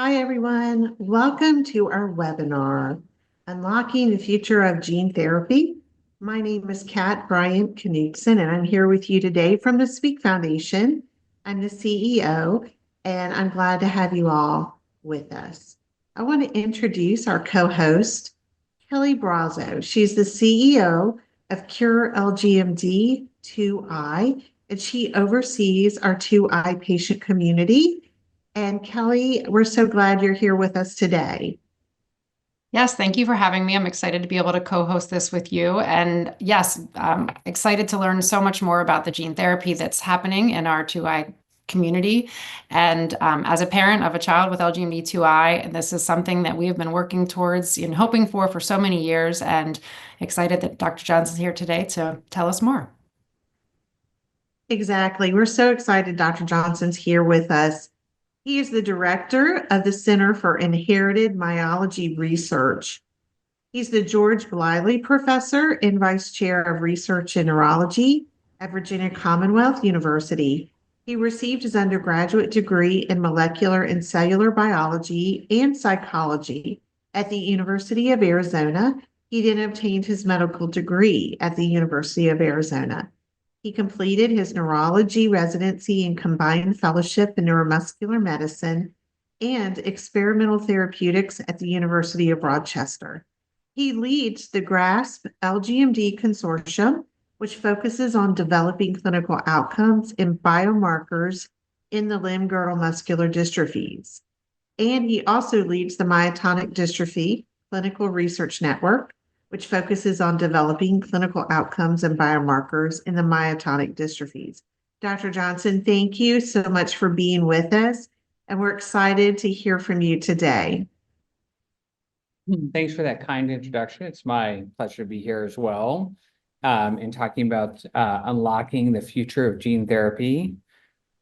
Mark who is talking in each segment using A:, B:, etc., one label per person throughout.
A: Hi, everyone. Welcome to our webinar, Unlocking the Future of Gene Therapy. My name is Kat Bryant Knudsen, and I'm here with you today from the Speak Foundation. I'm the CEO, and I'm glad to have you all with us. I want to introduce our co-host, Kelly Brazo. She's the CEO of Cure LGMD 2I, and she oversees our 2I patient community. And Kelly, we're so glad you're here with us today.
B: Yes, thank you for having me. I'm excited to be able to co-host this with you. And yes, I'm excited to learn so much more about the gene therapy that's happening in our 2I community. And as a parent of a child with LGMD2I, this is something that we have been working towards and hoping for so many years, and excited that Dr. Johnson's here today to tell us more.
A: Exactly. We're so excited Dr. Johnson's here with us. He is the director of the Center for Inherited Myology Research. He's the George Bliley Professor and Vice Chair of Research in Neurology at Virginia Commonwealth University. He received his undergraduate degree in molecular and cellular biology and psychology at the University of Arizona. He then obtained his medical degree at the University of Arizona. He completed his neurology residency and combined fellowship in neuromuscular medicine and experimental therapeutics at the University of Rochester. He leads the GRASP LGMD Consortium, which focuses on developing clinical outcomes and biomarkers in the limb-girdle muscular dystrophies. And he also leads the Myotonic Dystrophy Clinical Research Network, which focuses on developing clinical outcomes and biomarkers in the myotonic dystrophies. Dr. Johnson, thank you so much for being with us, and we're excited to hear from you today.
C: Thanks for that kind introduction. It's my pleasure to be here as well, in talking about unlocking the future of gene therapy.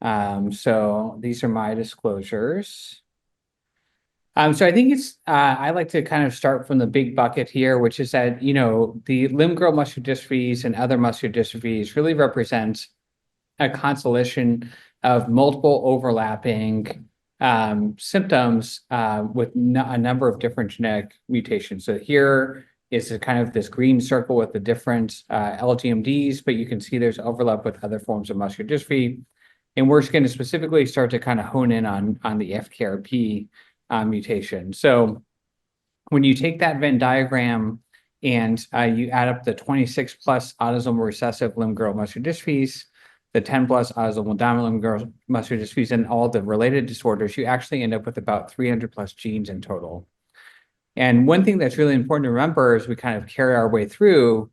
C: So these are my disclosures. So I think I like to kind of start from the big bucket here, which is that, the limb-girdle muscular dystrophies and other muscular dystrophies really represent a constellation of multiple overlapping symptoms with a number of different genetic mutations. So here is kind of this green circle with the different LGMDs, but you can see there's overlap with other forms of muscular dystrophy. And we're just going to specifically start to kind of hone in on the FKRP mutation. So when you take that Venn diagram and you add up the 26 plus autosomal recessive limb-girdle muscular dystrophies, the 10 plus autosomal dominant limb-girdle muscular dystrophies, and all the related disorders, you actually end up with about 300 plus genes in total. And one thing that's really important to remember as we kind of carry our way through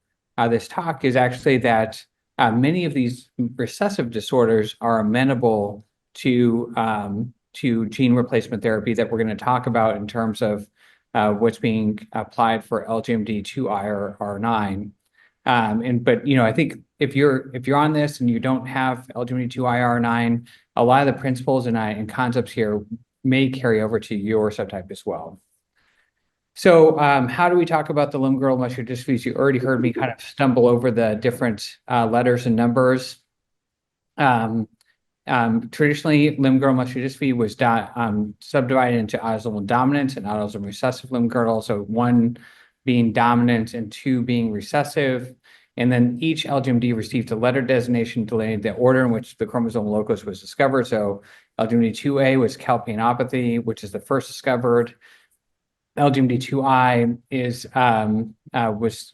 C: this talk is actually that many of these recessive disorders are amenable to gene replacement therapy that we're going to talk about in terms of what's being applied for LGMD2I or R9. But I think if you're on this and you don't have LGMD2I R9, a lot of the principles and concepts here may carry over to your subtype as well. So how do we talk about the limb-girdle muscular dystrophies? You already heard me kind of stumble over the different letters and numbers. Traditionally, limb-girdle muscular dystrophy was subdivided into autosomal dominant and autosomal recessive limb-girdle. So one being dominant and two being recessive. And then each LGMD received a letter designation delineating the order in which the chromosomal locus was discovered. So LGMD2A was calpainopathy, which is the first discovered. LGMD2I was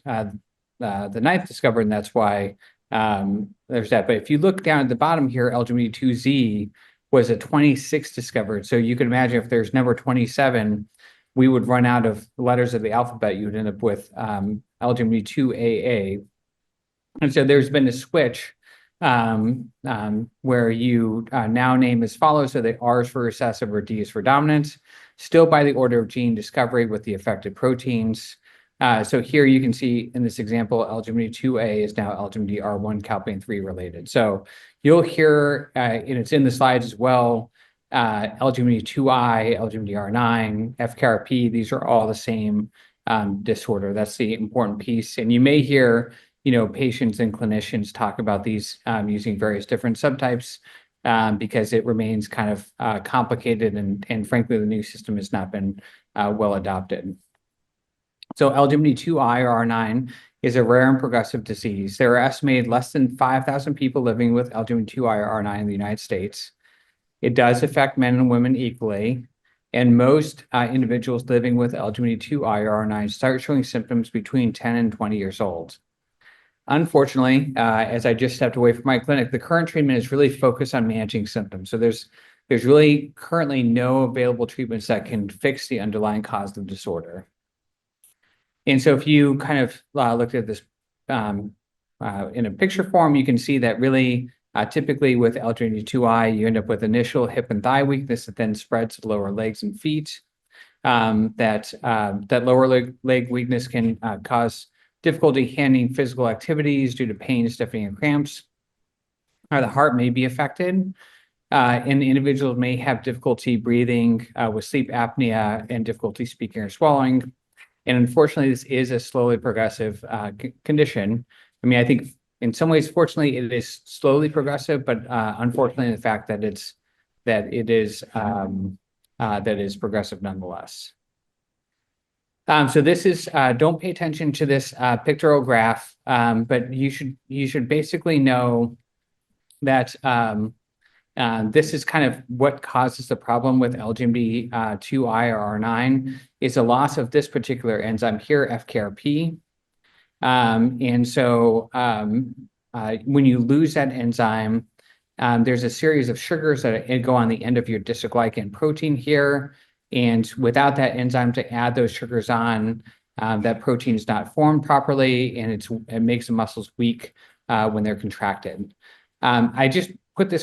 C: the ninth discovered, and that's why there's that. But if you look down at the bottom here, LGMD2Z was a 26 discovered. So you can imagine if there's number 27, we would run out of letters of the alphabet. You would end up with LGMD2AA. And so there's been a switch where you now name as follows. So the R is for recessive or D is for dominant, still by the order of gene discovery with the affected proteins. So here you can see in this example, LGMD2A is now LGMD1 calpain-3 related. So you'll hear, and it's in the slides as well, LGMD2I, LGMD9, FKRP, these are all the same disorder. That's the important piece. And you may hear, patients and clinicians talk about these using various different subtypes. because it remains kind of complicated and frankly, the new system has not been well adopted. So LGMD2I or R9 is a rare and progressive disease. There are estimated less than 5,000 people living with LGMD2I or R9 in the United States. It does affect men and women equally, and most individuals living with LGMD2I or R9 start showing symptoms between 10 and 20 years old. Unfortunately, as I just stepped away from my clinic, the current treatment is really focused on managing symptoms. So there's really currently no available treatments that can fix the underlying cause of the disorder. And so if you kind of looked at this in a picture form, you can see that really typically with LGMD2I, you end up with initial hip and thigh weakness that then spreads to lower legs and feet. That lower leg weakness can cause difficulty handling physical activities due to pain, stiffening, and cramps. The heart may be affected, and individuals may have difficulty breathing with sleep apnea and difficulty speaking or swallowing. And unfortunately, this is a slowly progressive condition. I mean, I think in some ways, fortunately, it is slowly progressive, but unfortunately, the fact that it is progressive nonetheless. So this is don't pay attention to this pictorial graph, but you should basically know that this is kind of what causes the problem with LGMD2I or R9 is a loss of this particular enzyme here, FKRP. And so when you lose that enzyme, there's a series of sugars that go on the end of your dystoglycan protein here. And without that enzyme to add those sugars on, that protein is not formed properly, and it makes the muscles weak when they're contracted. I just put the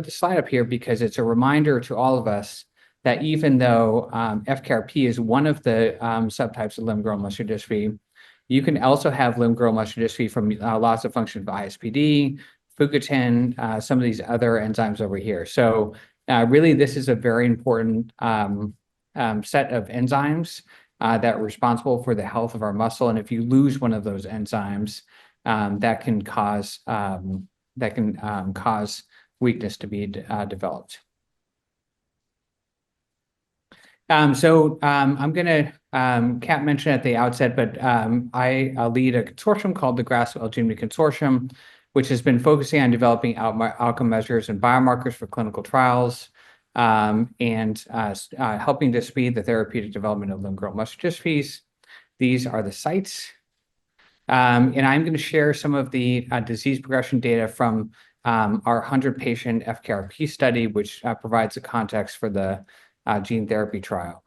C: slide up here because it's a reminder to all of us that even though FKRP is one of the subtypes of limb-girdle muscular dystrophy, you can also have limb-girdle muscular dystrophy from loss of function of ISPD, fucotin, some of these other enzymes over here. So really, this is a very important set of enzymes that are responsible for the health of our muscle. And if you lose one of those enzymes, that can cause weakness to be developed. I'm going to, Kat mentioned at the outset, but I lead a consortium called the GRASP LGMD Consortium, which has been focusing on developing outcome measures and biomarkers for clinical trials and helping to speed the therapeutic development of limb-girdle muscular dystrophies. These are the sites. And I'm going to share some of the disease progression data from our 100-patient FKRP study, which provides the context for the gene therapy trial.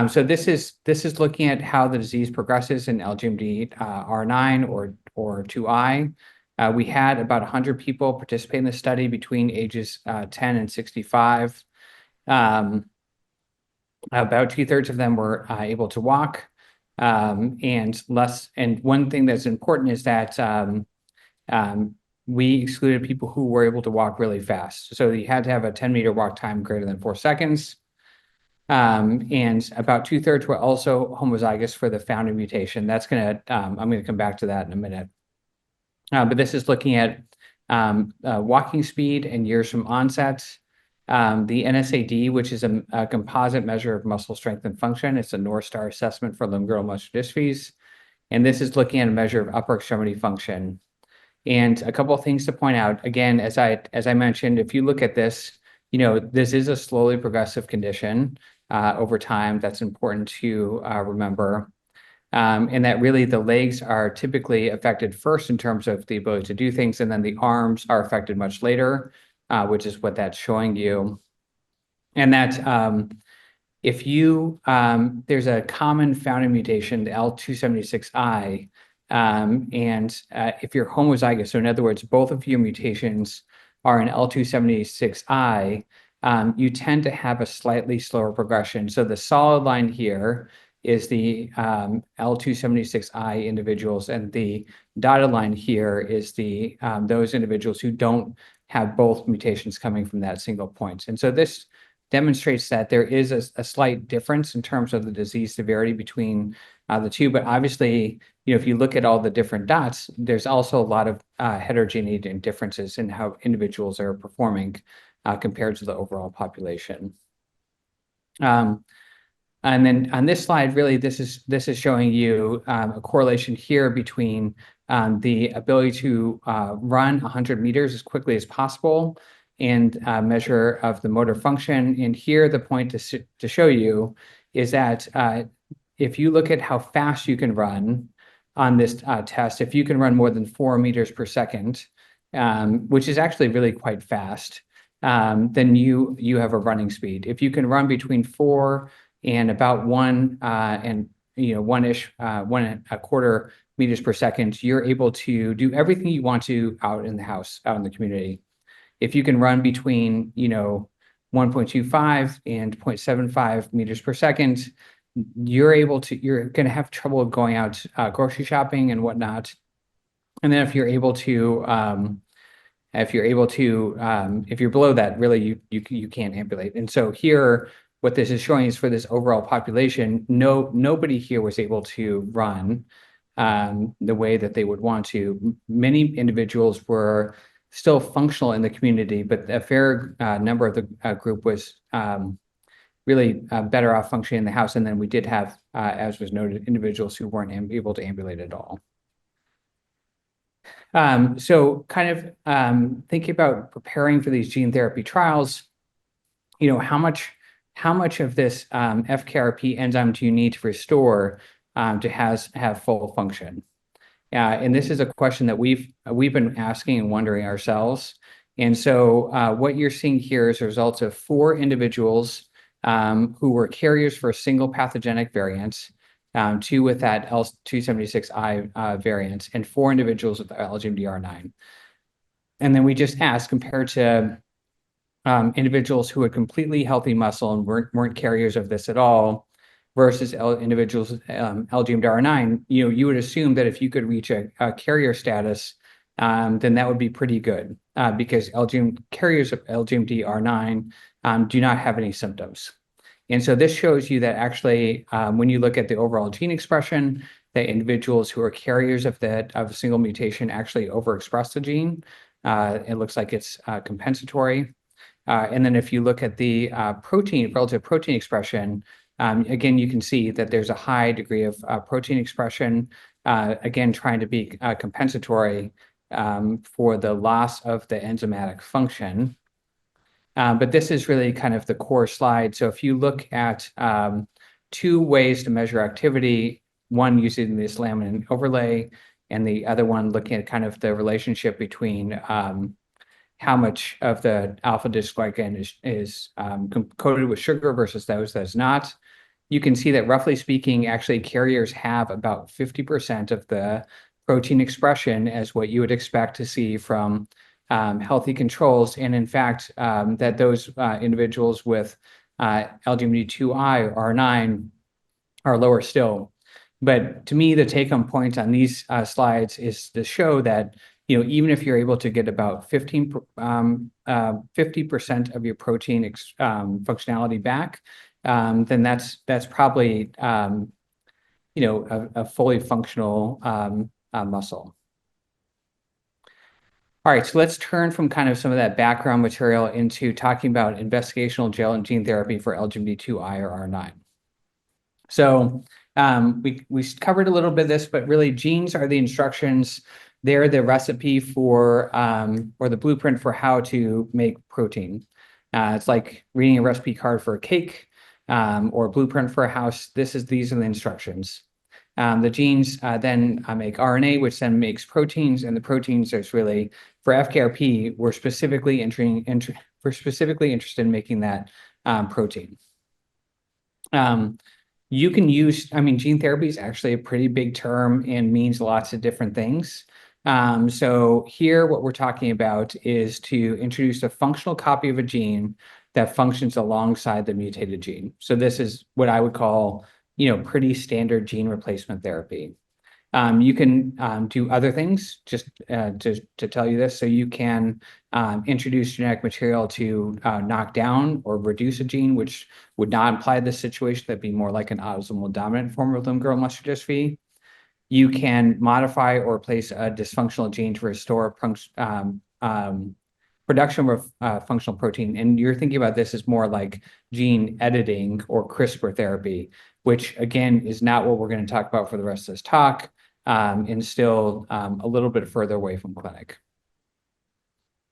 C: So this is looking at how the disease progresses in LGMD R9 or 2I. We had about 100 people participate in the study between ages 10 and 65. About 2/3 of them were able to walk, and one thing that's important is that we excluded people who were able to walk really fast. So you had to have a 10-meter walk time greater than 4 seconds. And about 2/3 were also homozygous for the founder mutation. I'm going to come back to that in a minute. But this is looking at walking speed and years from onset. The NSAD, which is a composite measure of muscle strength and function. It's a North Star assessment for limb-girdle muscular dystrophies. And this is looking at a measure of upper extremity function. And a couple of things to point out. Again, as I mentioned, if you look at this, this is a slowly progressive condition over time. That's important to remember. And that really the legs are typically affected first in terms of the ability to do things, and then the arms are affected much later, which is what that's showing you. And that if you, there's a common founding mutation, the L276I, and if you're homozygous, so in other words, both of your mutations are in L276I, you tend to have a slightly slower progression. So the solid line here is the L276I individuals, and the dotted line here is those individuals who don't have both mutations coming from that single point. And so this demonstrates that there is a slight difference in terms of the disease severity between the two. But obviously, if you look at all the different dots, there's also a lot of heterogeneity and differences in how individuals are performing compared to the overall population. And then on this slide, really, this is showing you a correlation here between the ability to run 100 meters as quickly as possible and measure of the motor function. And here, the point to show you is that if you look at how fast you can run on this test, if you can run more than 4 meters per second, which is actually really quite fast, then you have a running speed. If you can run between 4 and about 1 and 1.25 meters per second, you're able to do everything you want to out in the house, out in the community. If you can run between 1.25 and 0.75 meters per second, you're going to have trouble going out grocery shopping and whatnot. And then if you're below that, really you can't ambulate. And so here, what this is showing is for this overall population, nobody here was able to run the way that they would want to. Many individuals were still functional in the community, but a fair number of the group was really better off functioning in the house. And then we did have, as was noted, individuals who weren't able to ambulate at all. So kind of thinking about preparing for these gene therapy trials, how much of this FKRP enzyme do you need to restore to have full function? And this is a question that we've been asking and wondering ourselves. And so what you're seeing here is the results of 4 individuals who were carriers for a single pathogenic variant, 2 with that L276I variant, and 4 individuals with LGMD-R9. And then we just asked, compared to individuals who had completely healthy muscle and weren't carriers of this at all, versus individuals with LGMD-R9, you would assume that if you could reach a carrier status, then that would be pretty good, because carriers of LGMD-R9 do not have any symptoms. And so this shows you that actually, when you look at the overall gene expression, that individuals who are carriers of a single mutation actually overexpress the gene. It looks like it's compensatory. And then if you look at the relative protein expression, again, you can see that there's a high degree of protein expression, again, trying to be compensatory for the loss of the enzymatic function. But this is really kind of the core slide. So if you look at 2 ways to measure activity, one using this laminin overlay, and the other one looking at kind of the relationship between how much of the alpha dystroglycan is coated with sugar versus those that's not, you can see that roughly speaking, actually carriers have about 50% of the protein expression as what you would expect to see from healthy controls. And in fact, that those individuals with LGMD2I or R9 are lower still. But to me, the take-home point on these slides is to show that even if you're able to get about 50% of your protein functionality back, then that's probably a fully functional muscle. All right, so let's turn from kind of some of that background material into talking about investigational gene therapy for LGMD2I or R9. So we covered a little bit of this, but really genes are the instructions. They're the recipe for or the blueprint for how to make protein. It's like reading a recipe card for a cake or a blueprint for a house. These are the instructions. The genes then make RNA, which then makes proteins, and the proteins is really, for FKRP, we're specifically interested in making that protein. You can use, gene therapy is actually a pretty big term and means lots of different things. So here, what we're talking about is to introduce a functional copy of a gene that functions alongside the mutated gene. So this is what I would call, pretty standard gene replacement therapy. You can do other things, just to tell you this. So you can introduce genetic material to knock down or reduce a gene, which would not imply this situation. That'd be more like an autosomal dominant form of limb-girdle muscular dystrophy. You can modify or replace a dysfunctional gene to restore production of functional protein. And you're thinking about this as more like gene editing or CRISPR therapy, which again is not what we're going to talk about for the rest of this talk, and still a little bit further away from clinic.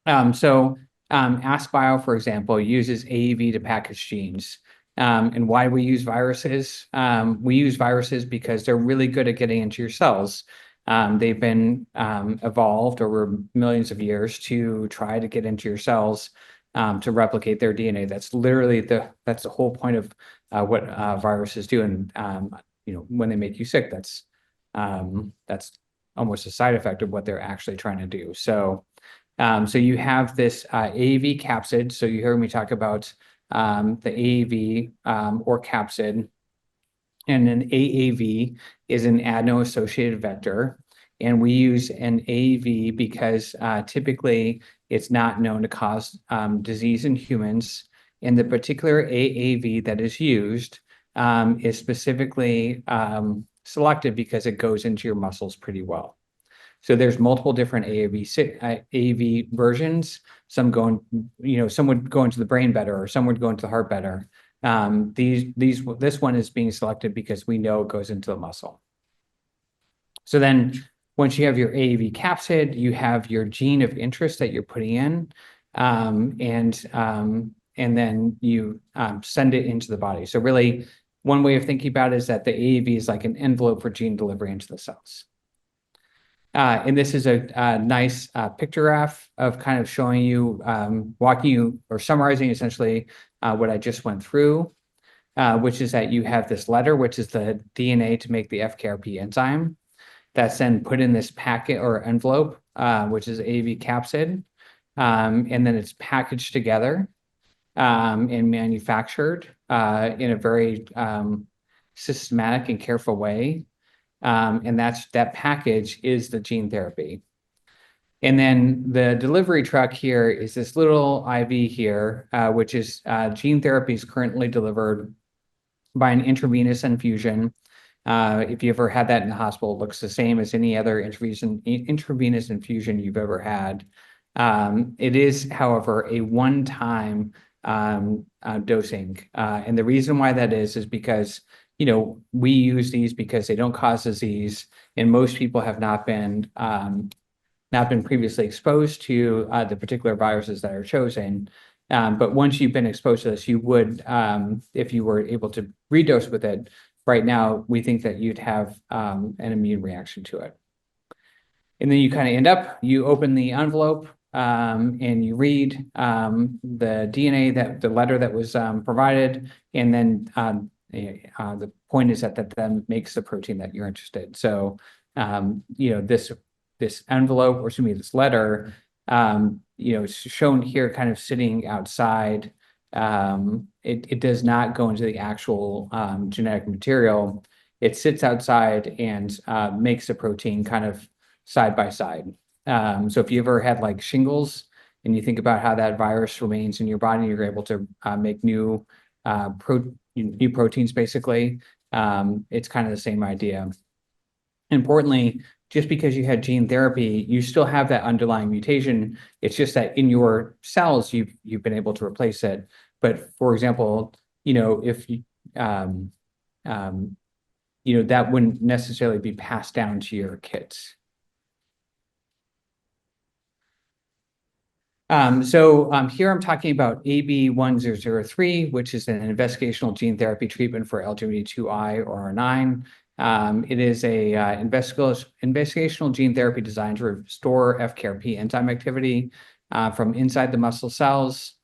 C: AskBio, for example, uses AAV to package genes. And why we use viruses? We use viruses because they're really good at getting into your cells. They've been evolved over millions of years to try to get into your cells to replicate their DNA. That's literally that's the whole point of what viruses do. And when they make you sick, that's almost a side effect of what they're actually trying to do. So you have this AAV capsid. So you heard me talk about the AAV or capsid. And an AAV is an adeno-associated vector. And we use an AAV because typically it's not known to cause disease in humans. And the particular AAV that is used is specifically selected because it goes into your muscles pretty well. So there's multiple different AAV versions. Some would go into the brain better, or some would go into the heart better. This one is being selected because we know it goes into the muscle. So then once you have your AAV capsid, you have your gene of interest that you're putting in, and then you send it into the body. So really, one way of thinking about it is that the AAV is like an envelope for gene delivery into the cells. And this is a nice picture graph of kind of showing you, walking you or summarizing essentially what I just went through, which is that you have this letter, which is the DNA to make the FKRP enzyme. That's then put in this packet or envelope, which is AAV capsid. And then it's packaged together and manufactured in a very systematic and careful way. And that package is the gene therapy. And then the delivery truck here is this little IV here, which is gene therapy is currently delivered by an intravenous infusion. If you ever had that in the hospital, it looks the same as any other intravenous infusion you've ever had. It is, however, a one-time dosing. And the reason why that is because we use these because they don't cause disease, and most people have not been previously exposed to the particular viruses that are chosen. But once you've been exposed to this, you would, if you were able to redose with it. Right now, we think that you'd have an immune reaction to it. And then you kind of end up, you open the envelope and you read the DNA, the letter that was provided, and then the point is that then makes the protein that you're interested in. So, this envelope, or excuse me, this letter, is shown here kind of sitting outside. It does not go into the actual genetic material. It sits outside and makes the protein kind of side by side. So if you ever had like shingles and you think about how that virus remains in your body, you're able to make new proteins, basically. It's kind of the same idea. Importantly, just because you had gene therapy, you still have that underlying mutation. It's just that in your cells, you've been able to replace it. But for example, if you, that wouldn't necessarily be passed down to your kids. Here I'm talking about AB1003, which is an investigational gene therapy treatment for LGMD2I or R9. It is a investigational gene therapy designed to restore FKRP enzyme activity from inside the muscle cells.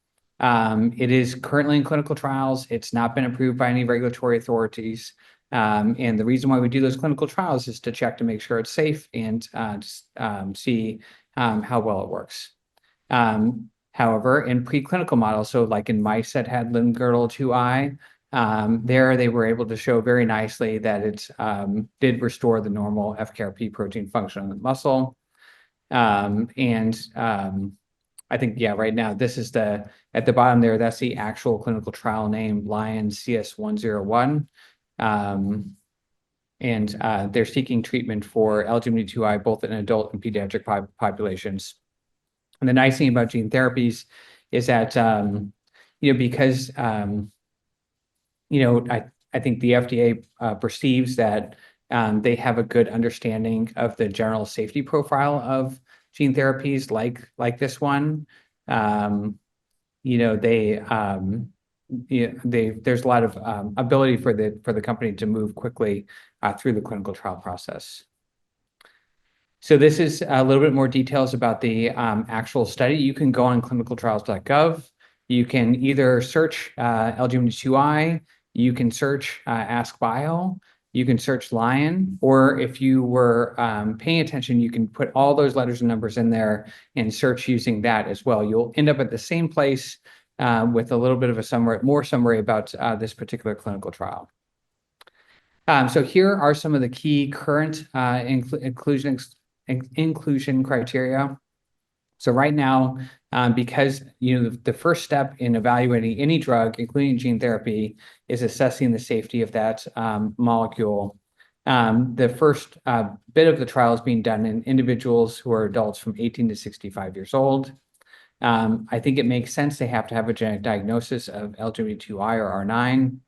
C: It is currently in clinical trials. It's not been approved by any regulatory authorities. And the reason why we do those clinical trials is to check to make sure it's safe and see how well it works. However, in preclinical models, so like in mice that had limb-girdle 2I, There they were able to show very nicely that it did restore the normal FKRP protein function on the muscle. I think, yeah, right now, this is at the bottom there, that's the actual clinical trial name, Lion CS101. They're seeking treatment for LGMD2I, both in adult and pediatric populations. And the nice thing about gene therapies is that, because, I think the FDA perceives that they have a good understanding of the general safety profile of gene therapies like this one. There's a lot of ability for the company to move quickly through the clinical trial process. So this is a little bit more details about the actual study. You can go on clinicaltrials.gov. You can either search LGMD2I, you can search AskBio, you can search Lion, or if you were paying attention, you can put all those letters and numbers in there and search using that as well. You'll end up at the same place with a little bit of a more summary about this particular clinical trial. So here are some of the key current inclusion criteria. So right now, because the first step in evaluating any drug, including gene therapy, is assessing the safety of that molecule. The first bit of the trial is being done in individuals who are adults from 18 to 65 years old. I think it makes sense they have to have a genetic diagnosis of LGMD2I or R9.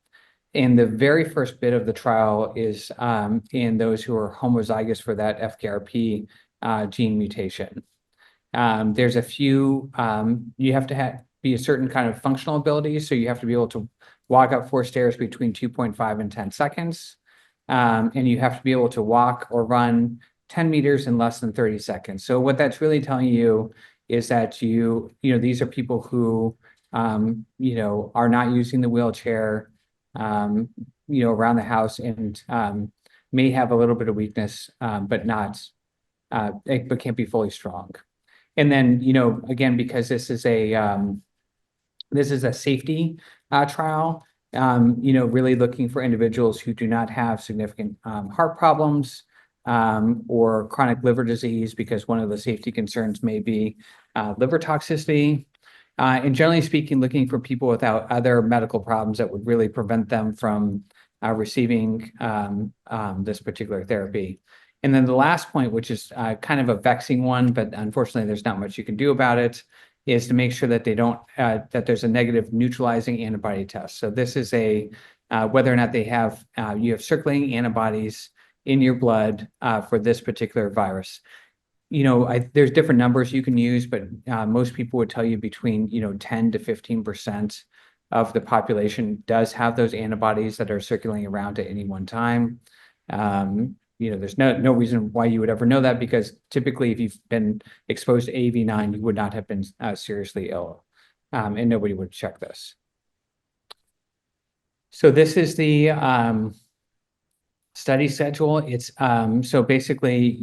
C: And the very first bit of the trial is in those who are homozygous for that FKRP gene mutation. There's a few, you have to be a certain kind of functional ability. So you have to be able to walk up 4 stairs between 2.5 and 10 seconds. And you have to be able to walk or run 10 meters in less than 30 seconds. So what that's really telling you is that these are people who, are not using the wheelchair, around the house and may have a little bit of weakness, but can't be fully strong. And then, again, because this is a safety trial, really looking for individuals who do not have significant heart problems or chronic liver disease, because one of the safety concerns may be liver toxicity. And generally speaking, looking for people without other medical problems that would really prevent them from receiving this particular therapy. And then the last point, which is kind of a vexing one, but unfortunately there's not much you can do about it, is to make sure that that there's a negative neutralizing antibody test. So this is whether or not you have circulating antibodies in your blood for this particular virus. There's different numbers you can use, but most people would tell you between 10 to 15% of the population does have those antibodies that are circulating around at any one time. There's no reason why you would ever know that, because typically if you've been exposed to AAV9, you would not have been seriously ill, and nobody would check this. So this is the study schedule. It's so basically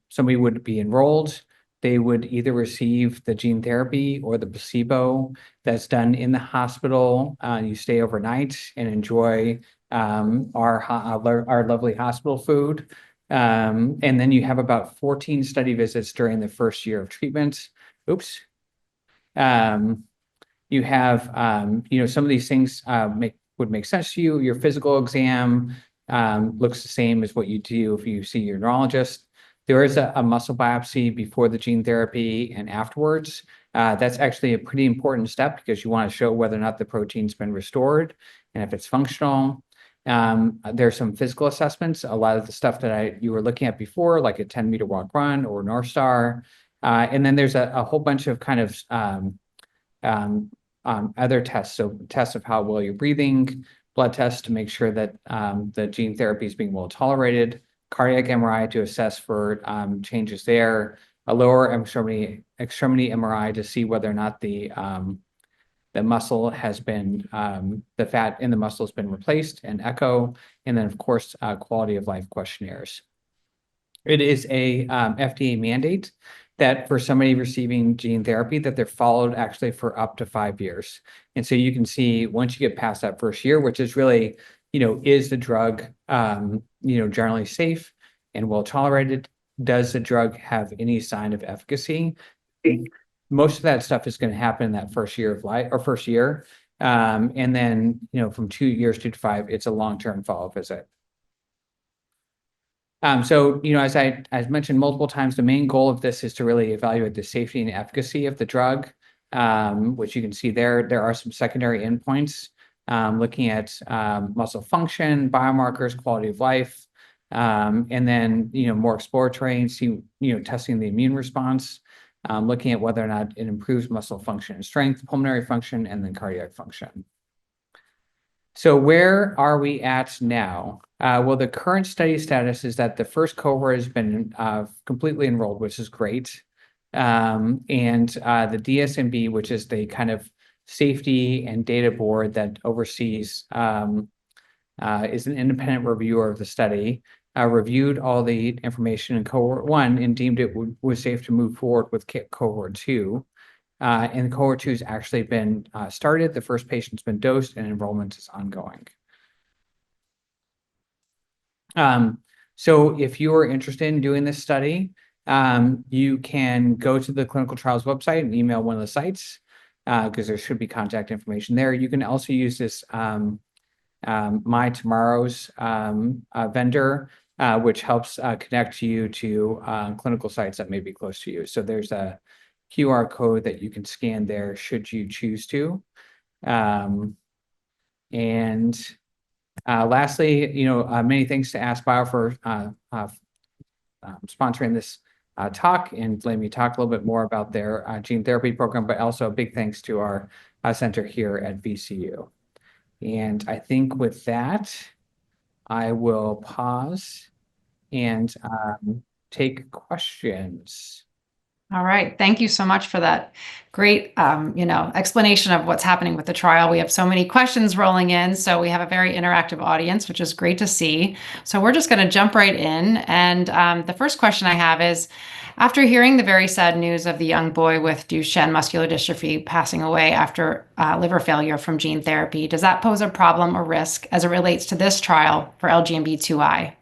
C: somebody would be enrolled. They would either receive the gene therapy or the placebo that's done in the hospital. You stay overnight and enjoy our lovely hospital food. And then you have about 14 study visits during the first year of treatment. Oops. You have, some of these things would make sense to you. Your physical exam looks the same as what you do if you see your neurologist. There is a muscle biopsy before the gene therapy and afterwards. That's actually a pretty important step, because you want to show whether or not the protein's been restored and if it's functional. There's some physical assessments, a lot of the stuff that you were looking at before, like a 10-meter walk run or North Star. And then there's a whole bunch of kind of other tests. So tests of how well you're breathing, blood tests to make sure that the gene therapy is being well tolerated, cardiac MRI to assess for changes there, a lower extremity MRI to see whether or not the muscle has been, the fat in the muscle has been replaced, and echo, and then of course, quality of life questionnaires. It is a FDA mandate that for somebody receiving gene therapy, that they're followed actually for up to 5 years. And so you can see once you get past that first year, which is really, is the drug, generally safe and well tolerated? Does the drug have any sign of efficacy? Most of that stuff is going to happen in that first year of life or first year. And then, from 2 years, 2 to 5, it's a long-term follow-up visit. So, as I mentioned multiple times, the main goal of this is to really evaluate the safety and efficacy of the drug, which you can see there. There are some secondary endpoints, looking at muscle function, biomarkers, quality of life, and then, more exploratory, testing the immune response, looking at whether or not it improves muscle function and strength, pulmonary function, and then cardiac function. So where are we at now? Well, the current study status is that the first cohort has been completely enrolled, which is great. And the DSMB, which is the kind of safety and data board that oversees, is an independent reviewer of the study, reviewed all the information in cohort 1 and deemed it was safe to move forward with cohort 2. And cohort 2 has actually been started. The first patient's been dosed and enrollment is ongoing. So if you are interested in doing this study, you can go to the clinical trials website and email one of the sites, because there should be contact information there. You can also use this My Tomorrow's vendor, which helps connect you to clinical sites that may be close to you. So there's a QR code that you can scan there should you choose to. Lastly, many thanks to AskBio for sponsoring this talk and letting me talk a little bit more about their gene therapy program, but also a big thanks to our center here at VCU. And I think with that, I will pause and take questions.
B: All right. Thank you so much for that great, explanation of what's happening with the trial. We have so many questions rolling in, so we have a very interactive audience, which is great to see. So we're just going to jump right in. And the first question I have is, after hearing the very sad news of the young boy with Duchenne muscular dystrophy passing away after liver failure from gene therapy, does that pose a problem or risk as it relates to this trial for LGMD2I?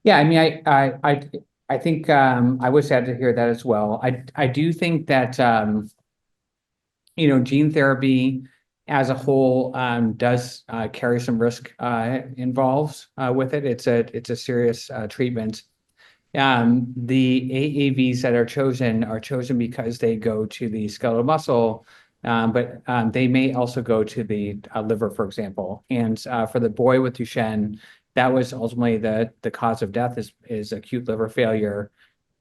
C: Yeah, I mean, I think I was sad to hear that as well. I do think that gene therapy as a whole does carry some risk involved with it. It's a serious treatment. The AAVs that are chosen because they go to the skeletal muscle, but they may also go to the liver, for example. And for the boy with Duchenne, that was ultimately the cause of death is acute liver failure.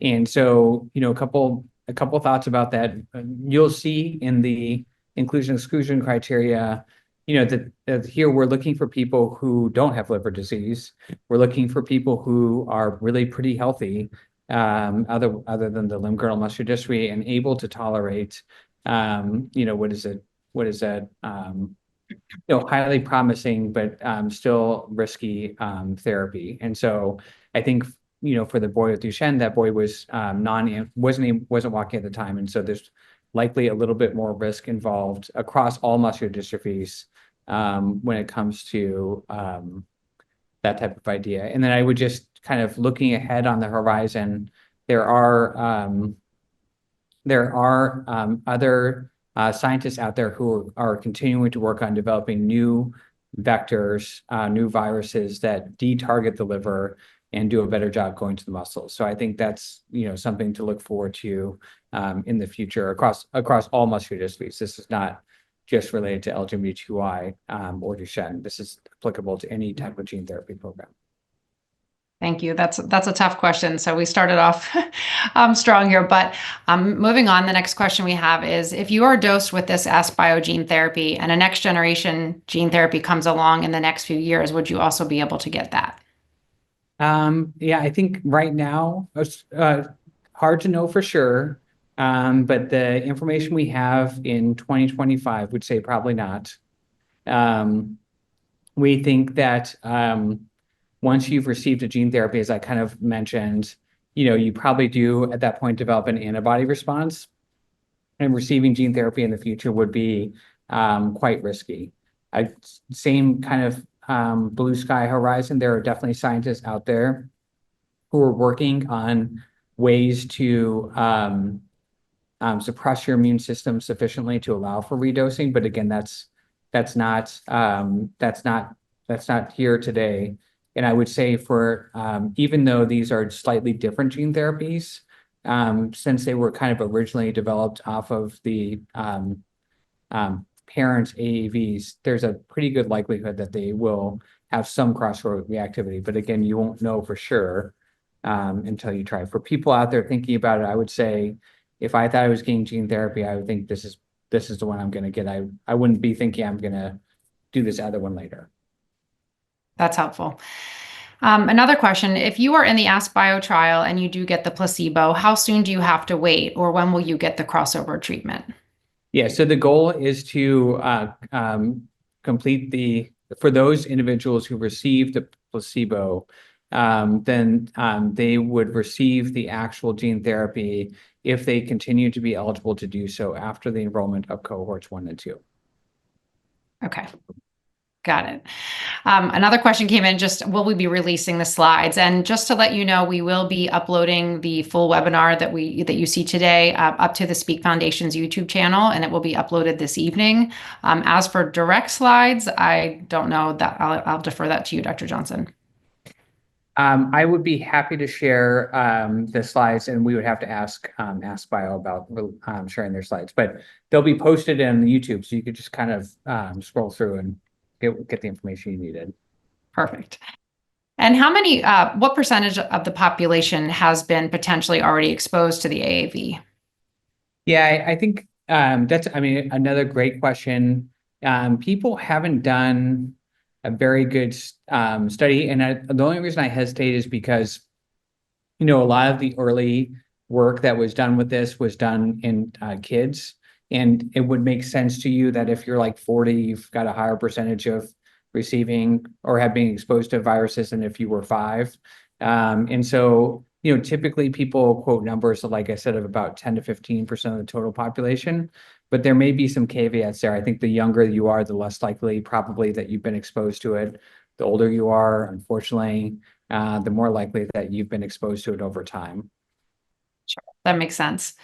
C: And so, a couple thoughts about that. You'll see in the inclusion-exclusion criteria, that here we're looking for people who don't have liver disease. We're looking for people who are really pretty healthy, other than the limb-girdle muscular dystrophy, and able to tolerate, highly promising but still risky therapy. And so I think for the boy with Duchenne, that boy was wasn't walking at the time, and so there's likely a little bit more risk involved across all muscular dystrophies when it comes to that type of idea. And then I would just kind of looking ahead on the horizon, there are other scientists out there who are continuing to work on developing new vectors, new viruses that de-target the liver and do a better job going to the muscles. So I think that's something to look forward to in the future across all muscular dystrophies. This is not just related to LGMD2I or Duchenne. This is applicable to any type of gene therapy program.
B: Thank you. That's a tough question. So we started off strong here, but moving on, the next question we have is, if you are dosed with this AskBio gene therapy and a next generation gene therapy comes along in the next few years, would you also be able to get that?
C: Yeah, I think right now it's hard to know for sure, but the information we have in 2025 would say probably not. We think that once you've received a gene therapy, as I kind of mentioned, you probably do at that point develop an antibody response, and receiving gene therapy in the future would be quite risky. Same kind of blue sky horizon. There are definitely scientists out there who are working on ways to suppress your immune system sufficiently to allow for redosing. But again, that's not here today. And I would say for even though these are slightly different gene therapies, since they were kind of originally developed off of the parents' AAVs, there's a pretty good likelihood that they will have some cross-reactivity. But again, you won't know for sure until you try. For people out there thinking about it, I would say if I thought I was getting gene therapy, I would think this is the one I'm going to get. I wouldn't be thinking I'm going to do this other one later.
B: That's helpful. Another question, if you are in the AskBio trial and you do get the placebo, how soon do you have to wait, or when will you get the crossover treatment?
C: Yeah, so the goal is to complete for those individuals who received the placebo, then they would receive the actual gene therapy if they continue to be eligible to do so after the enrollment of cohorts 1 and 2.
B: Okay. Got it. Another question came in, just will we be releasing the slides? And just to let you know, we will be uploading the full webinar that you see today up to the Speak Foundation's YouTube channel, and it will be uploaded this evening. As for direct slides, I don't know that. I'll defer that to you, Dr. Johnson.
C: I would be happy to share the slides, and we would have to ask AskBio about sharing their slides, but they'll be posted on YouTube, so you could just kind of scroll through and get the information you needed.
B: Perfect. And what percentage of the population has been potentially already exposed to the AAV?
C: Yeah, I think that's, another great question. People haven't done a very good study, and the only reason I hesitate is because, a lot of the early work that was done with this was done in kids. And it would make sense to you that if you're like 40, you've got a higher percentage of receiving or have been exposed to viruses than if you were 5. And so, typically people quote numbers of, like I said, of about 10 to 15% of the total population, but there may be some caveats there. I think the younger you are, the less likely probably that you've been exposed to it. The older you are, unfortunately, the more likely that you've been exposed to it over time.
B: Sure, that makes sense.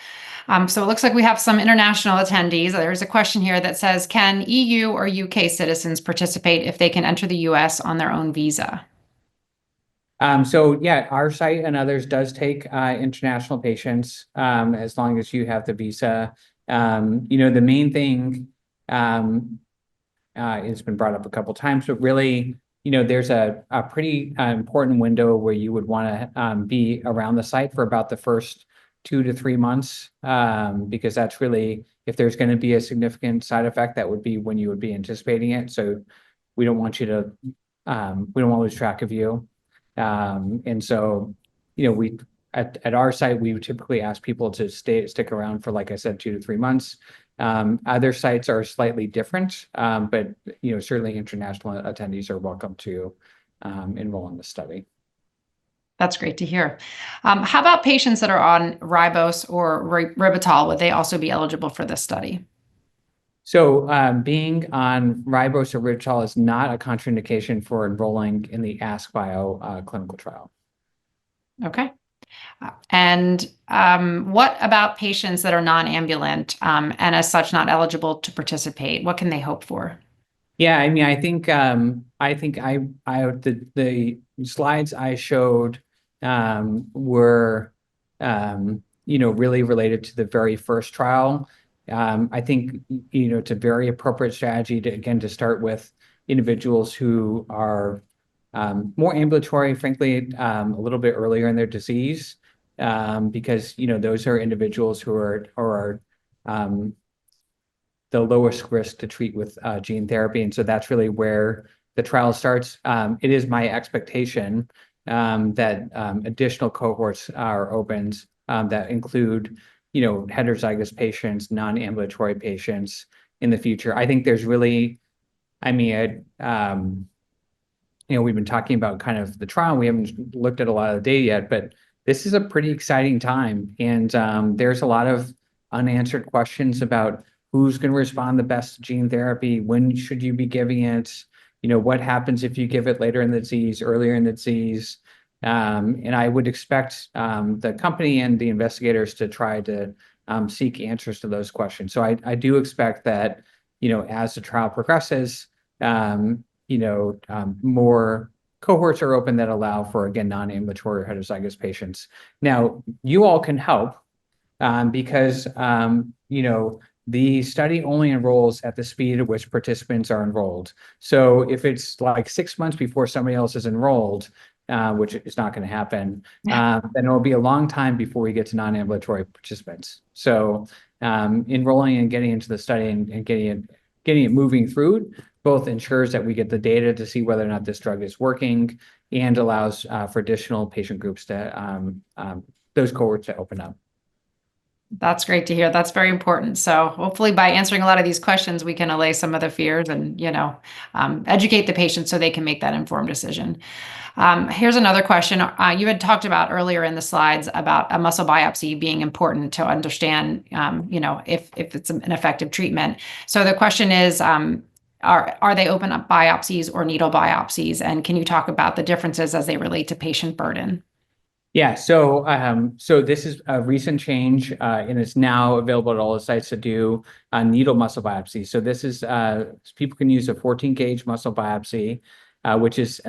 B: So it looks like we have some international attendees. There's a question here that says, can EU or UK citizens participate if they can enter the US on their own visa?
C: So yeah, our site and others does take international patients as long as you have the visa. The main thing it's been brought up a couple times, but really, there's a pretty important window where you would want to be around the site for about the first 2 to 3 months, because that's really, if there's going to be a significant side effect, that would be when you would be anticipating it. So we don't want you to, we don't want to lose track of you. And so, we at our site, we would typically ask people to stick around for, like I said, 2 to 3 months. Other sites are slightly different, but certainly international attendees are welcome to enroll in the study.
B: That's great to hear. How about patients that are on ribose or ribitol? Would they also be eligible for this study?
C: So being on ribose or ribitol is not a contraindication for enrolling in the AskBio clinical trial.
B: Okay. And what about patients that are non-ambulant and as such not eligible to participate? What can they hope for?
C: Yeah, I think the slides I showed were really related to the very first trial. I think it's a very appropriate strategy to start with individuals who are more ambulatory, frankly, a little bit earlier in their disease, because those are individuals who are the lowest risk to treat with gene therapy, and so that's really where the trial starts. It is my expectation that additional cohorts are opened that include heterozygous patients, non-ambulatory patients in the future. I think there's really, we've been talking about kind of the trial. We haven't looked at a lot of the data yet, but this is a pretty exciting time. And there's a lot of unanswered questions about who's going to respond the best to gene therapy, when should you be giving it, what happens if you give it later in the disease, earlier in the disease. And I would expect the company and the investigators to try to seek answers to those questions. So I do expect that, as the trial progresses, more cohorts are open that allow for, again, non-ambulatory heterozygous patients. Now, you all can help because, the study only enrolls at the speed at which participants are enrolled. So if it's like 6 months before somebody else is enrolled, which is not going to happen, then it'll be a long time before we get to non-ambulatory participants. So enrolling and getting into the study and getting it moving through both ensures that we get the data to see whether or not this drug is working and allows for additional patient groups to those cohorts to open up.
B: That's great to hear. That's very important. So hopefully by answering a lot of these questions, we can allay some of the fears and, educate the patients so they can make that informed decision. Here's another question. You had talked about earlier in the slides about a muscle biopsy being important to understand, if it's an effective treatment. So the question is, are they open up biopsies or needle biopsies? And can you talk about the differences as they relate to patient burden?
C: Yeah, so this is a recent change, and it's now available at all the sites to do needle muscle biopsy. So this is people can use a 14-gauge muscle biopsy, which is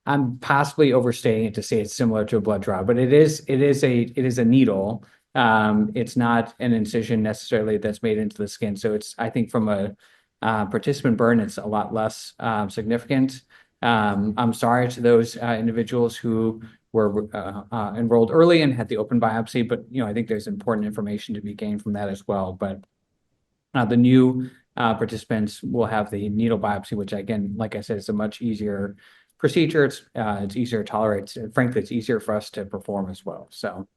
C: I'm possibly overstating it to say it's similar to a blood draw, but it is a needle. It's not an incision necessarily that's made into the skin. So I think from a participant burn, it's a lot less significant. I'm sorry to those individuals who were enrolled early and had the open biopsy, but I think there's important information to be gained from that as well. But the new participants will have the needle biopsy, which again, like I said, is a much easier procedure. It's easier to tolerate. Frankly, it's easier for us to perform as well. So.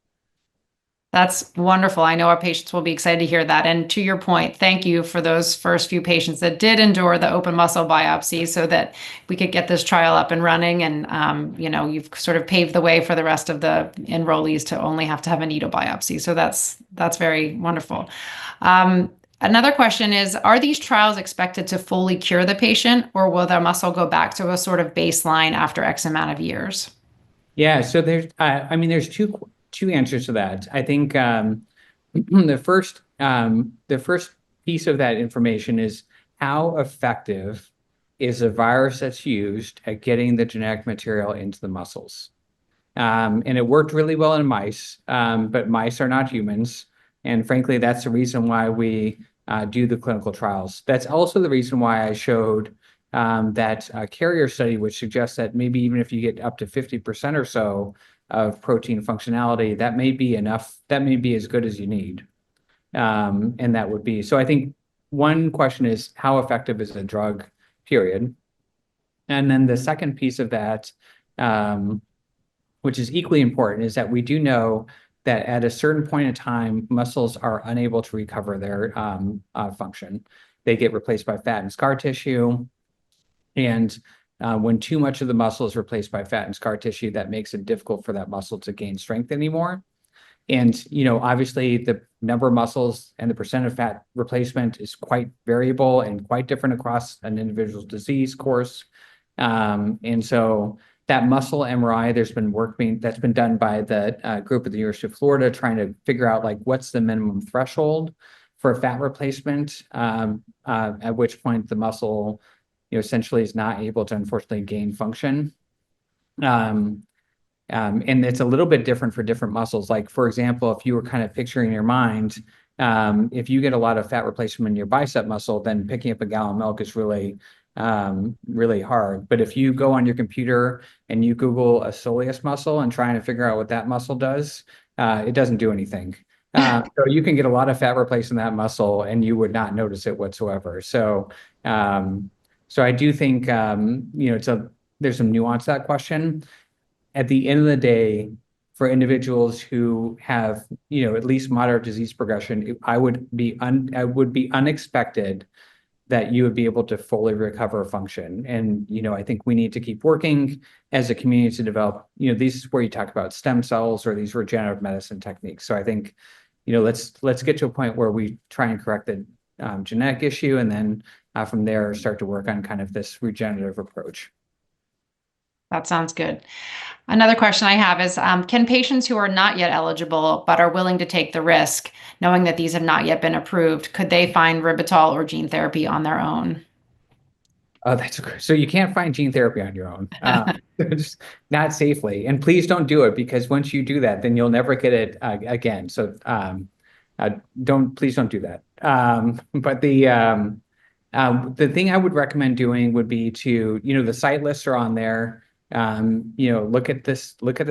B: That's wonderful. I know our patients will be excited to hear that. And to your point, thank you for those first few patients that did endure the open muscle biopsy so that we could get this trial up and running. And, you've sort of paved the way for the rest of the enrollees to only have to have a needle biopsy. So that's very wonderful. Another question is, are these trials expected to fully cure the patient, or will their muscle go back to a sort of baseline after X amount of years?
C: Yeah, so there's two answers to that. I think the first piece of that information is how effective is a virus that's used at getting the genetic material into the muscles. And it worked really well in mice, but mice are not humans. And frankly, that's the reason why we do the clinical trials. That's also the reason why I showed that carrier study, which suggests that maybe even if you get up to 50% or so of protein functionality, that may be enough, that may be as good as you need. And that would be, so I think one question is how effective is the drug, period. And then the second piece of that, which is equally important, is that we do know that at a certain point in time, muscles are unable to recover their function. They get replaced by fat and scar tissue. And when too much of the muscle is replaced by fat and scar tissue, that makes it difficult for that muscle to gain strength anymore. And, obviously the number of muscles and the percent of fat replacement is quite variable and quite different across an individual's disease course. And so that muscle MRI, there's been work that's been done by the group at the University of Florida trying to figure out what's the minimum threshold for fat replacement, at which point the muscle essentially is not able to unfortunately gain function. And it's a little bit different for different muscles. Like, for example, if you were kind of picturing in your mind, if you get a lot of fat replacement in your bicep muscle, then picking up a gallon of milk is really hard. But if you go on your computer and you Google a soleus muscle and trying to figure out what that muscle does, it doesn't do anything. So you can get a lot of fat replaced in that muscle and you would not notice it whatsoever. So I do think, there's some nuance to that question. At the end of the day, for individuals who have, at least moderate disease progression, I would be unexpected that you would be able to fully recover function. And, I think we need to keep working as a community to develop, this is where you talk about stem cells or these regenerative medicine techniques. So I think, let's get to a point where we try and correct the genetic issue, and then from there start to work on kind of this regenerative approach.
B: That sounds good. Another question I have is, can patients who are not yet eligible but are willing to take the risk, knowing that these have not yet been approved, could they find ribitol or gene therapy on their own?
C: Oh, that's great. So you can't find gene therapy on your own, just not safely. And please don't do it, because once you do that, then you'll never get it again. So please don't do that. But the thing I would recommend doing would be to, the site lists are on there. Look at the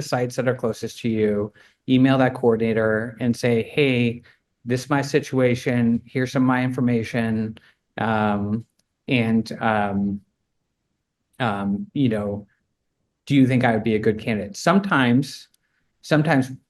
C: sites that are closest to you, email that coordinator and say, hey, this is my situation. Here's some of my information. Do you think I would be a good candidate? Sometimes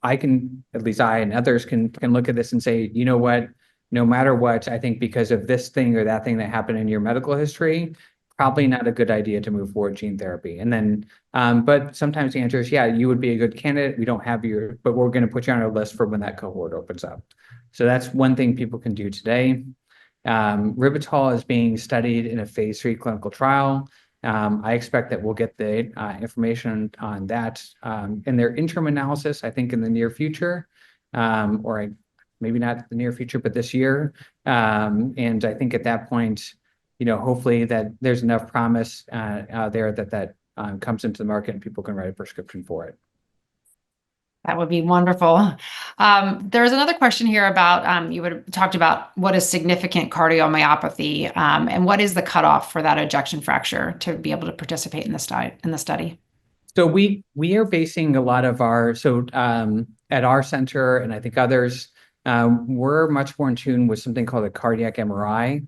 C: I can, at least I and others can look at this and say, you know what, no matter what, I think because of this thing or that thing that happened in your medical history, probably not a good idea to move forward gene therapy. And then, but sometimes the answer is, yeah, you would be a good candidate. We don't have but we're going to put you on our list for when that cohort opens up. So that's one thing people can do today. Ribitol is being studied in a phase 3 clinical trial. I expect that we'll get the information on that in their interim analysis, I think in the near future, maybe not the near future, but this year. And I think at that point, hopefully that there's enough promise out there that comes into the market and people can write a prescription for it.
B: That would be wonderful. There's another question here about, you would talked about what is significant cardiomyopathy, and what is the cutoff for that ejection fracture to be able to participate in the study?
C: So we are basing a lot of at our center, and I think others, we're much more in tune with something called a cardiac MRI,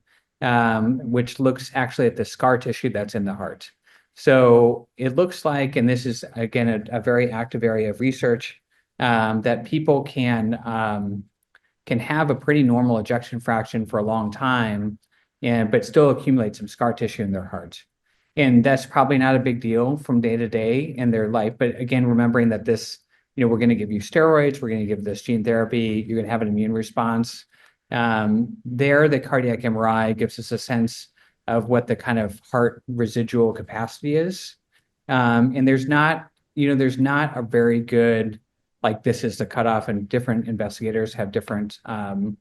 C: which looks actually at the scar tissue that's in the heart. So it looks like, and this is again a very active area of research, that people can have a pretty normal ejection fraction for a long time, but still accumulate some scar tissue in their heart. And that's probably not a big deal from day to day in their life. But again, remembering that this, we're going to give you steroids, we're going to give this gene therapy, you're going to have an immune response. The cardiac MRI gives us a sense of what the kind of heart residual capacity is. And there's not a very good, like, this is the cutoff, and different investigators have different things.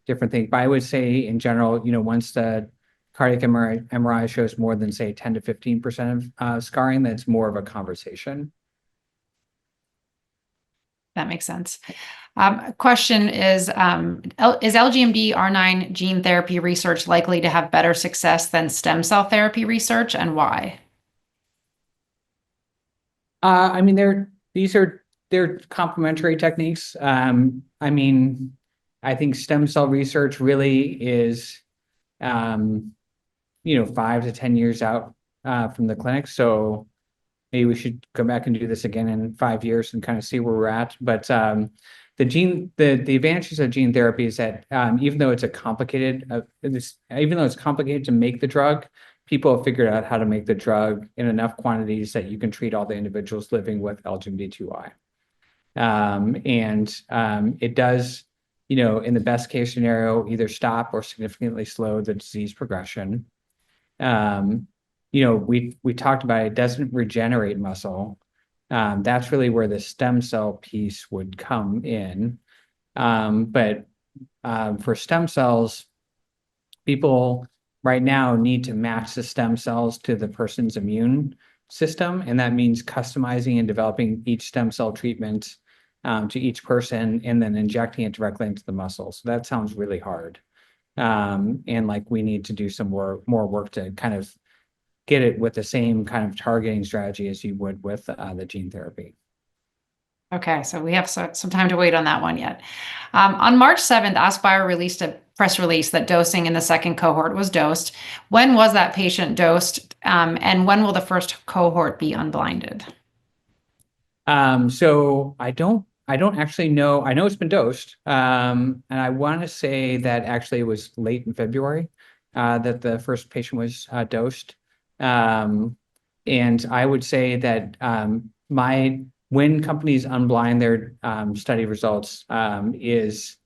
C: But I would say in general, once the cardiac MRI shows more than, say, 10 to 15% of scarring, that's more of a conversation.
B: That makes sense. Question is LGMD R9 gene therapy research likely to have better success than stem cell therapy research, and why?
C: I mean, they're complementary techniques. I mean, I think stem cell research really is, 5 to 10 years out from the clinic. So maybe we should go back and do this again in 5 years and kind of see where we're at. But the advantages of gene therapy is that even though it's complicated to make the drug, people have figured out how to make the drug in enough quantities that you can treat all the individuals living with LGMD2I. It does, in the best case scenario, either stop or significantly slow the disease progression. We talked about it doesn't regenerate muscle. That's really where the stem cell piece would come in. But for stem cells, people right now need to match the stem cells to the person's immune system. And that means customizing and developing each stem cell treatment to each person and then injecting it directly into the muscle. So that sounds really hard. And like we need to do some more work to kind of get it with the same kind of targeting strategy as you would with the gene therapy.
B: Okay, so we have some time to wait on that one yet. On March 7th, AskBio released a press release that dosing in the second cohort was dosed. When was that patient dosed, and when will the first cohort be unblinded?
C: So I don't actually know. I know it's been dosed, and I want to say that actually it was late in February. that the first patient was dosed. And I would say that when companies unblind their study results is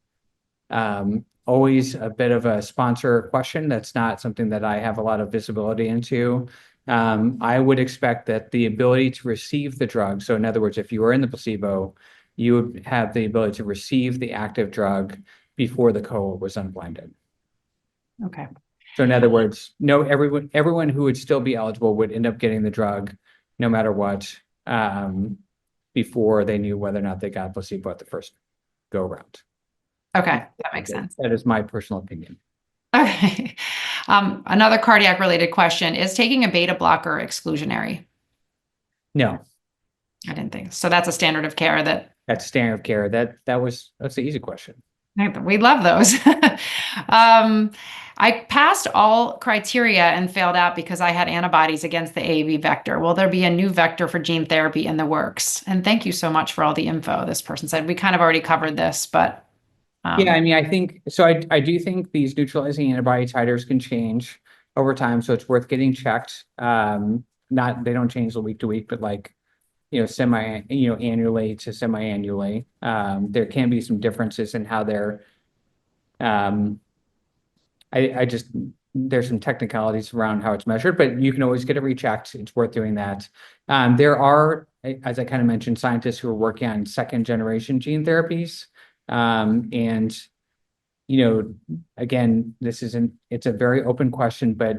C: always a bit of a sponsor question. That's not something that I have a lot of visibility into. I would expect that the ability to receive the drug, so in other words, if you were in the placebo, you would have the ability to receive the active drug before the cohort was unblinded.
B: Okay.
C: So in other words, no, everyone who would still be eligible would end up getting the drug no matter what, before they knew whether or not they got placebo at the first go round.
B: Okay, that makes sense.
C: That is my personal opinion.
B: Okay. Another cardiac related question, is taking a beta blocker exclusionary?
C: No,
B: I didn't think. So that's a standard of care
C: that's standard of care. That's the easy question.
B: we love those. I passed all criteria and failed out because I had antibodies against the AAV vector. Will there be a new vector for gene therapy in the works? And thank you so much for all the info. This person said, we kind of already covered this, but.
C: Yeah, I mean, I think, so I do think these neutralizing antibody titers can change over time. So it's worth getting checked. They don't change week to week, but like, annually to semi-annually. There can be some differences in how they're, there's some technicalities around how it's measured, but you can always get it rechecked. It's worth doing that. There are, as I kind of mentioned, scientists who are working on second generation gene therapies. And, again, it's a very open question, but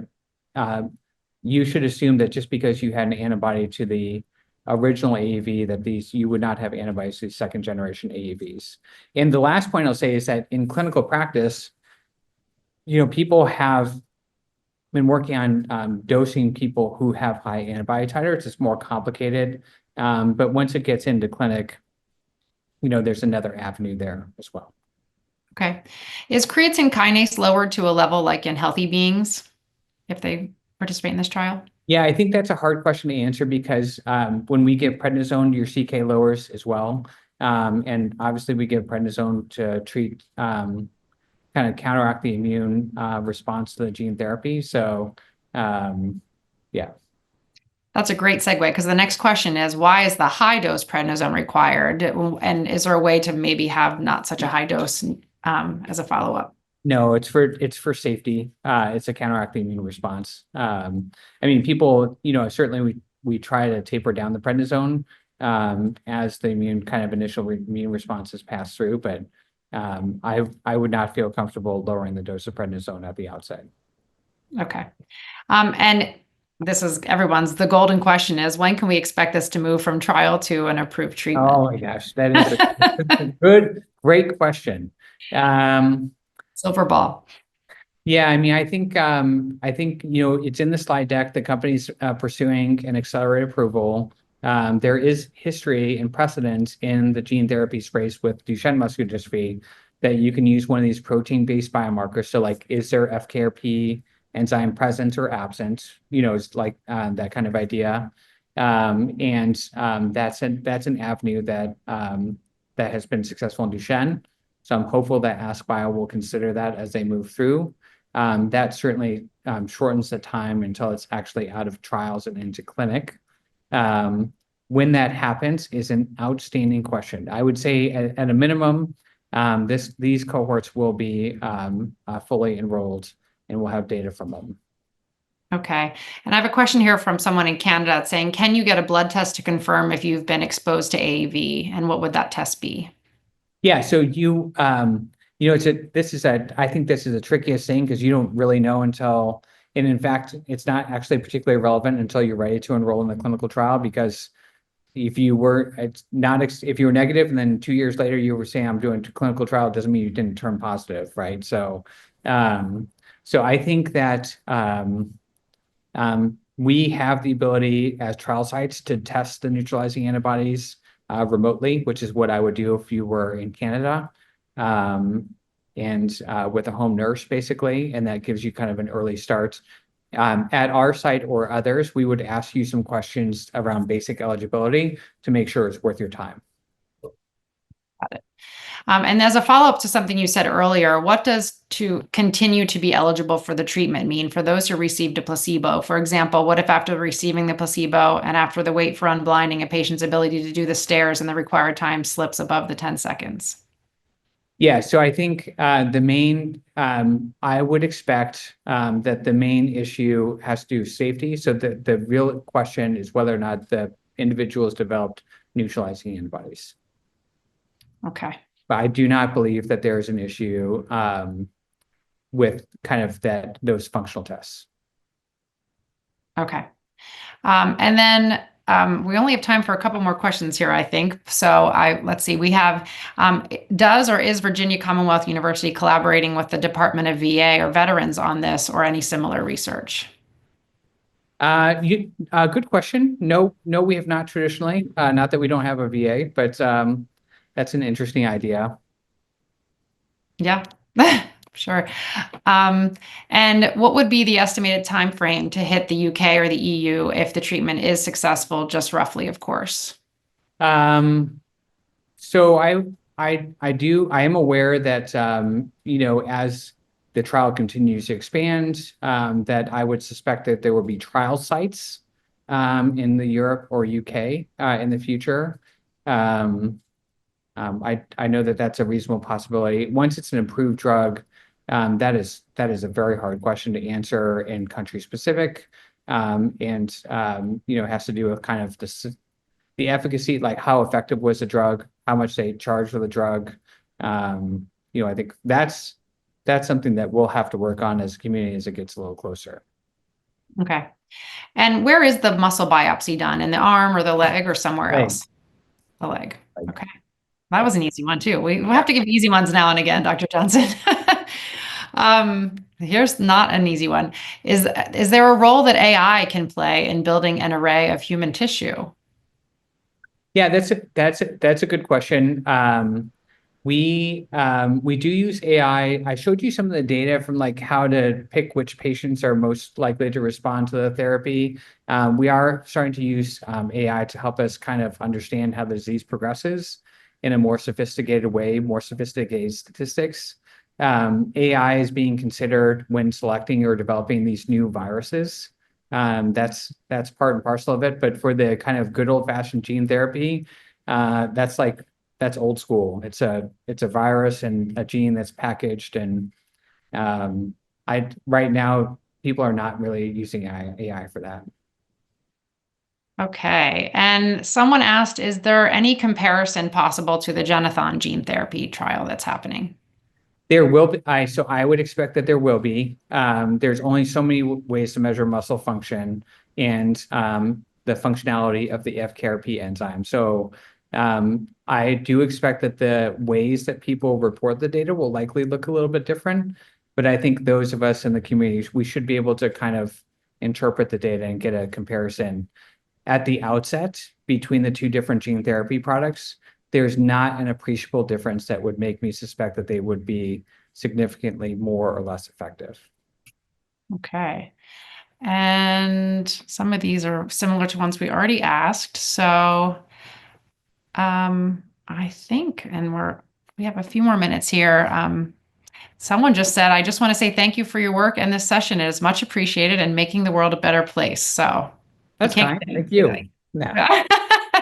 C: you should assume that just because you had an antibody to the original AAV, that you would not have antibodies to second generation AAVs. And the last point I'll say is that in clinical practice, people have been working on dosing people who have high antibody titers. It's more complicated, but once it gets into clinic, there's another avenue there as well.
B: Okay. Is creatine kinase lowered to a level like in healthy beings if they participate in this trial?
C: Yeah, I think that's a hard question to answer because when we give prednisone, your CK lowers as well. And obviously we give prednisone to treat, kind of counteract the immune response to the gene therapy. So, yeah.
B: That's a great segue because the next question is, why is the high dose prednisone required? And is there a way to maybe have not such a high dose as a follow-up?
C: No, it's for safety. It's a counteract the immune response. I mean, people, certainly we try to taper down the prednisone as the initial immune responses pass through, but I would not feel comfortable lowering the dose of prednisone at the outset.
B: Okay. And this is the golden question is, when can we expect this to move from trial to an approved treatment?
C: Oh my gosh, that is a great question.
B: Silver ball.
C: Yeah, I mean, I think it's in the slide deck. The company's pursuing an accelerated approval. There is history and precedent in the gene therapy space with Duchenne muscular dystrophy that you can use one of these protein-based biomarkers. So, like, is there FKRP enzyme present or absent? It's like that kind of idea. And that's an avenue that has been successful in Duchenne. So I'm hopeful that AskBio will consider that as they move through. That certainly shortens the time until it's actually out of trials and into clinic. When that happens is an outstanding question. I would say at a minimum, these cohorts will be fully enrolled and we'll have data from them.
B: Okay. And I have a question here from someone in Canada saying, can you get a blood test to confirm if you've been exposed to AAV, and what would that test be?
C: Yeah, so I think this is the trickiest thing because you don't really know until, and in fact, it's not actually particularly relevant until you're ready to enroll in the clinical trial, because if you were negative and then 2 years later you were saying I'm doing a clinical trial, it doesn't mean you didn't turn positive, right? So, I think that we have the ability as trial sites to test the neutralizing antibodies remotely, which is what I would do if you were in Canada, and with a home nurse, basically, and that gives you kind of an early start. At our site or others, we would ask you some questions around basic eligibility to make sure it's worth your time.
B: Got it. And as a follow-up to something you said earlier, what does to continue to be eligible for the treatment mean for those who received a placebo? For example, what if after receiving the placebo and after the wait for unblinding, a patient's ability to do the stairs in the required time slips above the 10 seconds?
C: Yeah, so I think the main, I would expect that the main issue has to do with safety. So the real question is whether or not the individual has developed neutralizing antibodies.
B: Okay.
C: But I do not believe that there's an issue with kind of those functional tests.
B: Okay. And then we only have time for a couple more questions here, I think. So let's see, we have, does or is Virginia Commonwealth University collaborating with the Department of VA or veterans on this or any similar research?
C: Good question. No, we have not traditionally, not that we don't have a VA, but that's an interesting idea.
B: Yeah, sure. And what would be the estimated time frame to hit the UK or the EU if the treatment is successful, just roughly, of course?
C: So I am aware that as the trial continues to expand, that I would suspect that there will be trial sites in the Europe or UK in the future. I know that that's a reasonable possibility. Once it's an approved drug, that is a very hard question to answer in country specific, and it has to do with kind of the efficacy, like how effective was the drug, how much they charge for the drug. I think that's something that we'll have to work on as a community as it gets a little closer.
B: Okay. And where is the muscle biopsy done? In the arm or the leg or somewhere else? The leg. Okay. That was an easy one too. We have to give easy ones now and again, Dr. Johnson. Here's not an easy one. Is there a role that AI can play in building an array of human tissue?
C: Yeah, that's a good question. We do use AI. I showed you some of the data from like how to pick which patients are most likely to respond to the therapy. We are starting to use AI to help us kind of understand how the disease progresses in a more sophisticated way, more sophisticated statistics. AI is being considered when selecting or developing these new viruses. That's part and parcel of it. But for the kind of good old-fashioned gene therapy, that's old school. It's a virus and a gene that's packaged, and right now people are not really using AI for that.
B: Okay. And someone asked, is there any comparison possible to the Genethon gene therapy trial that's happening?
C: There will be. So I would expect that there will be. There's only so many ways to measure muscle function and the functionality of the FKRP enzyme. So I do expect that the ways that people report the data will likely look a little bit different. But I think those of us in the community, we should be able to kind of interpret the data and get a comparison. At the outset between the two different gene therapy products, there's not an appreciable difference that would make me suspect that they would be significantly more or less effective.
B: Okay. And some of these are similar to ones we already asked. So I think, and we have a few more minutes here. Someone just said, I just want to say thank you for your work and this session. It is much appreciated and making the world a better place. So
C: that's kind. Thank you.
B: Yeah.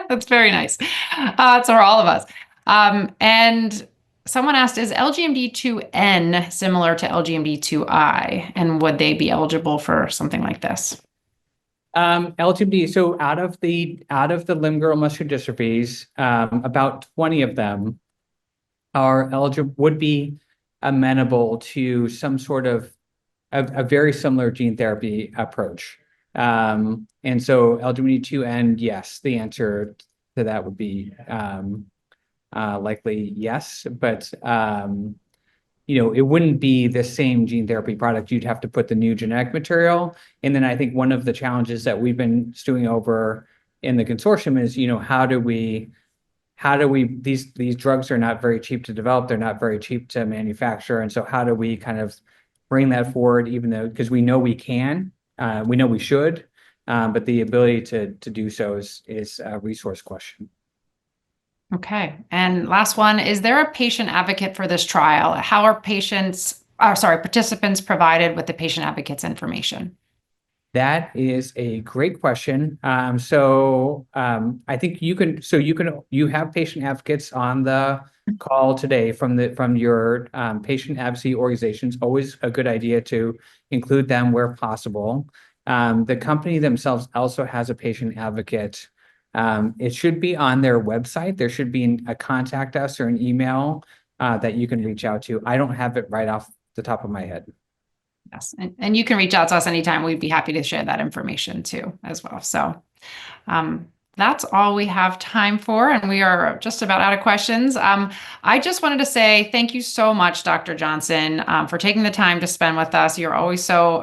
B: That's very nice. It's for all of us. And someone asked, is LGMD2N similar to LGMD2I? And would they be eligible for something like this?
C: LGMD, so out of the limb-girdle muscular dystrophies, about 20 of them are eligible, would be amenable to some sort of a very similar gene therapy approach. And so LGMD2N, yes, the answer to that would be likely yes, but it wouldn't be the same gene therapy product. You'd have to put the new genetic material. And then I think one of the challenges that we've been stewing over in the consortium is, how do we these drugs are not very cheap to develop, they're not very cheap to manufacture. And so how do we kind of bring that forward, even though, because we know we can, we know we should, but the ability to do so is a resource question.
B: Okay. And last one, is there a patient advocate for this trial? How are participants provided with the patient advocate's information?
C: That is a great question. I think you have patient advocates on the call today from your patient advocacy organizations. Always a good idea to include them where possible. The company themselves also has a patient advocate. It should be on their website. There should be a contact us or an email that you can reach out to. I don't have it right off the top of my head.
B: Yes. And you can reach out to us anytime. We'd be happy to share that information too, as well. So that's all we have time for. And we are just about out of questions. I just wanted to say thank you so much, Dr. Johnson, for taking the time to spend with us. You're always so,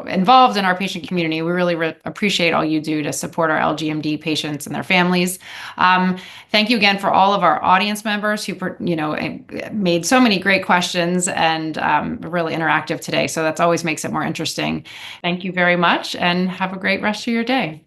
B: involved in our patient community. We really appreciate all you do to support our LGMD patients and their families. Thank you again for all of our audience members who, made so many great questions and really interactive today. So that's always makes it more interesting. Thank you very much and have a great rest of your day.